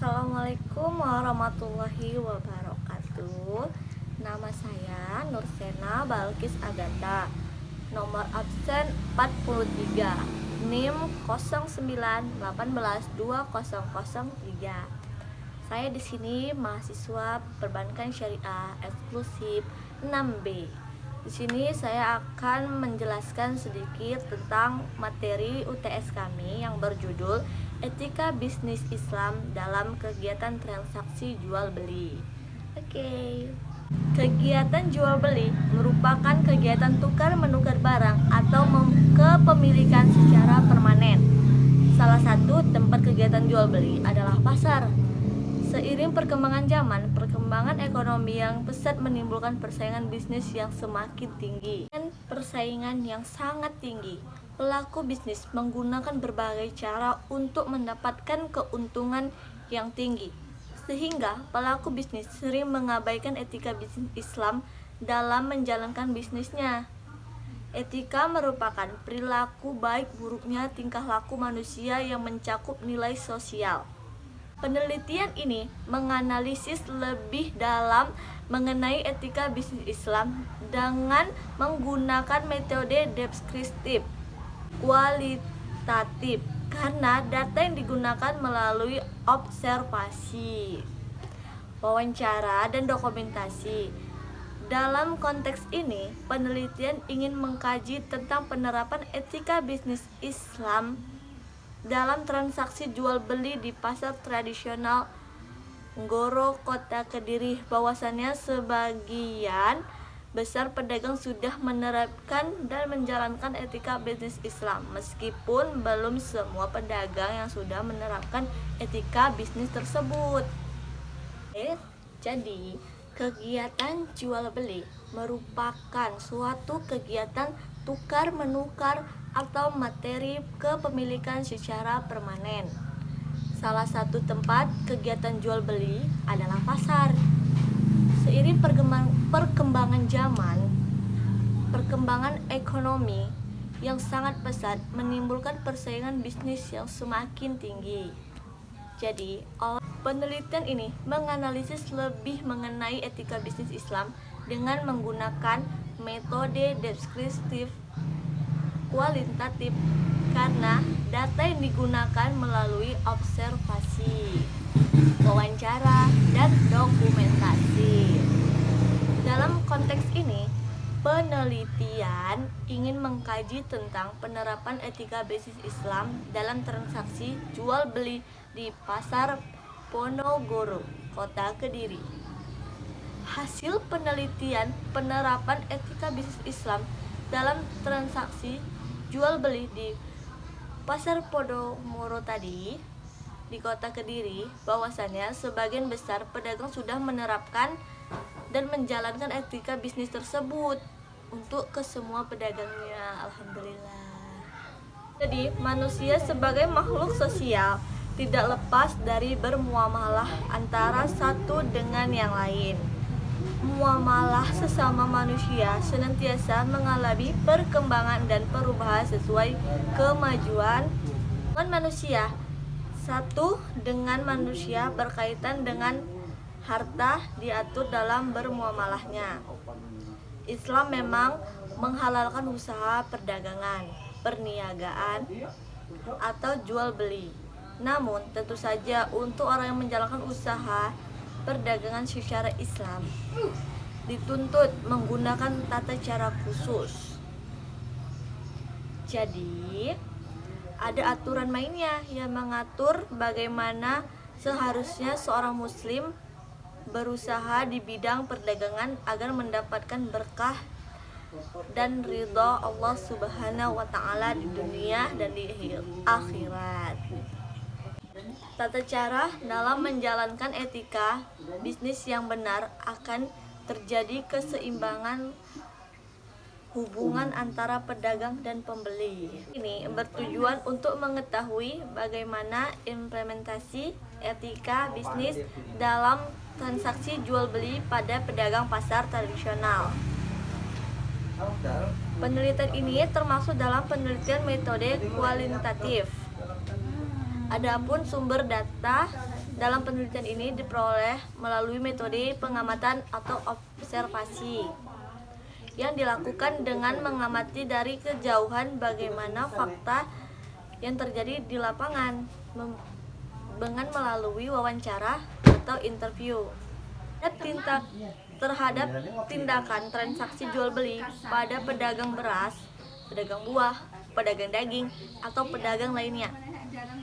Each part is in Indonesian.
Assalamualaikum warahmatullahi wabarakatuh. Nama saya Nursena Balkis Agatha. Nomor absen 43, NIM 0918120003. Saya di sini mahasiswa perbankan syariah eksklusif 6B. Di sini saya akan menjelaskan sedikit tentang materi UTS kami yang berjudul Etika Bisnis Islam dalam Kegiatan Transaksi Jual Beli. Oke. Kegiatan jual beli merupakan kegiatan tukar menukar barang atau kepemilikan secara permanen. Salah satu tempat kegiatan jual beli adalah pasar. Seiring perkembangan zaman, perkembangan ekonomi yang pesat menimbulkan persaingan bisnis yang semakin tinggi. Dan persaingan yang sangat tinggi, pelaku bisnis menggunakan berbagai cara untuk mendapatkan keuntungan yang tinggi. Sehingga pelaku bisnis sering mengabaikan etika bisnis Islam dalam menjalankan bisnisnya. Etika merupakan perilaku baik buruknya tingkah laku manusia yang mencakup nilai sosial. Penelitian ini menganalisis lebih dalam mengenai etika bisnis Islam dengan menggunakan metode deskriptif kualitatif karena data yang digunakan melalui observasi, wawancara, dan dokumentasi. Dalam konteks ini, penelitian ingin mengkaji tentang penerapan etika bisnis Islam dalam transaksi jual beli di pasar tradisional Nggoro, Kota Kediri. Bahwasannya sebagian besar pedagang sudah menerapkan dan menjalankan etika bisnis Islam, meskipun belum semua pedagang yang sudah menerapkan etika bisnis tersebut. Jadi, kegiatan jual beli merupakan suatu kegiatan tukar menukar atau materi kepemilikan secara permanen. Salah satu tempat kegiatan jual beli adalah pasar. Seiring perkembangan zaman, perkembangan ekonomi yang sangat pesat menimbulkan persaingan bisnis yang semakin tinggi. Jadi, penelitian ini menganalisis lebih mengenai etika bisnis Islam dengan menggunakan metode deskriptif kualitatif karena data yang digunakan melalui observasi, wawancara, dan dokumentasi. Dalam konteks ini, penelitian ingin mengkaji tentang penerapan etika bisnis Islam dalam transaksi jual beli di Pasar Ponorogo, Kota Kediri. Hasil penelitian penerapan etika bisnis Islam dalam transaksi jual beli di Pasar Ponorogo tadi di Kota Kediri, bahwasannya sebagian besar pedagang sudah menerapkan dan menjalankan etika bisnis tersebut untuk ke semua pedagangnya. Alhamdulillah. Jadi, manusia sebagai makhluk sosial tidak lepas dari bermuamalah antara satu dengan yang lain. Muamalah sesama manusia senantiasa mengalami perkembangan dan perubahan sesuai kemajuan manusia. Satu dengan manusia berkaitan dengan harta diatur dalam bermuamalahnya. Islam memang menghalalkan usaha perdagangan, perniagaan, atau jual beli. Namun tentu saja untuk orang yang menjalankan usaha perdagangan secara Islam dituntut menggunakan tata cara khusus. Jadi, ada aturan mainnya yang mengatur bagaimana seharusnya seorang muslim berusaha di bidang perdagangan agar mendapatkan berkah dan ridha Allah Subhanahu wa Ta'ala di dunia dan di akhirat. Tata cara dalam menjalankan etika bisnis yang benar akan terjadi keseimbangan hubungan antara pedagang dan pembeli. Ini bertujuan untuk mengetahui bagaimana implementasi etika bisnis dalam transaksi jual beli pada pedagang pasar tradisional. Penelitian ini termasuk dalam penelitian metode kualitatif. Adapun sumber data Dalam penelitian ini diperoleh melalui metode pengamatan atau observasi yang dilakukan dengan mengamati dari kejauhan bagaimana fakta yang terjadi di lapangan dengan melalui wawancara atau interview. Terhadap tindakan transaksi jual beli pada pedagang beras, pedagang buah, pedagang daging, atau pedagang lainnya.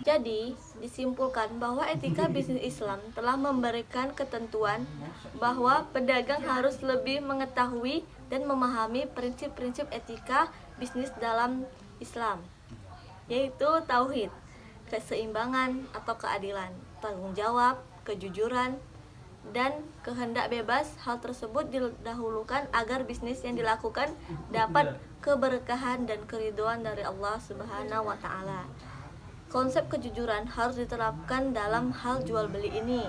Jadi, disimpulkan bahwa etika bisnis Islam telah memberikan ketentuan bahwa pedagang harus lebih mengetahui dan memahami prinsip-prinsip etika bisnis dalam Islam, yaitu tauhid, keseimbangan atau keadilan, tanggung jawab, kejujuran, dan kehendak bebas. Hal tersebut didahulukan agar bisnis yang dilakukan dapat keberkahan dan keridhaan dari Allah Subhanahu wa Ta'ala. Konsep kejujuran harus diterapkan dalam hal jual beli ini.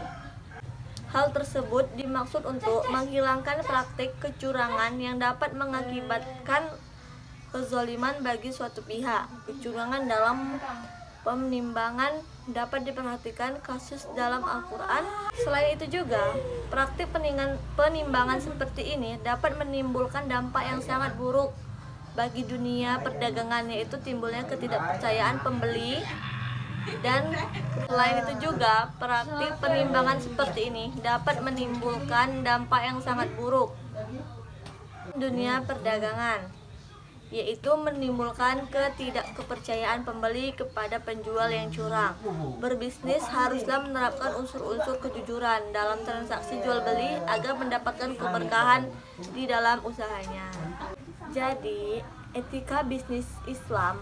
Hal tersebut dimaksud untuk menghilangkan praktik kecurangan yang dapat mengakibatkan kezaliman bagi suatu pihak. Kecurangan dalam penimbangan dapat diperhatikan kasus dalam Al-Quran. Selain itu juga, praktik penimbangan seperti ini dapat menimbulkan dampak yang sangat buruk bagi dunia perdagangan, yaitu timbulnya ketidakpercayaan pembeli. Dan selain itu juga, praktik penimbangan seperti ini dapat menimbulkan dampak yang sangat buruk dunia perdagangan, yaitu menimbulkan ketidakkepercayaan pembeli kepada penjual yang curang. Berbisnis haruslah menerapkan unsur-unsur kejujuran dalam transaksi jual beli agar mendapatkan keberkahan di dalam usahanya. Jadi, etika bisnis Islam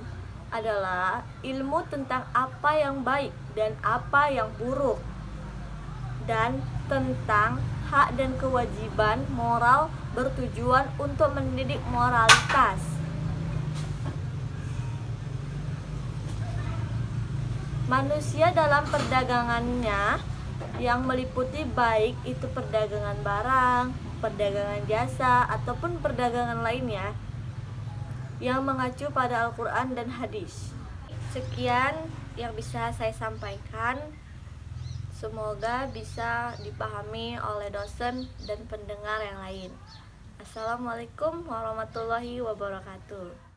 adalah ilmu tentang apa yang baik dan apa yang buruk, dan tentang hak dan kewajiban moral bertujuan untuk mendidik moralitas. Manusia dalam perdagangannya yang meliputi baik itu perdagangan barang, perdagangan jasa, ataupun perdagangan lainnya yang mengacu pada Al-Quran dan hadis. Sekian yang bisa saya sampaikan. Semoga bisa dipahami oleh dosen dan pendengar yang lain. Assalamualaikum warahmatullahi wabarakatuh.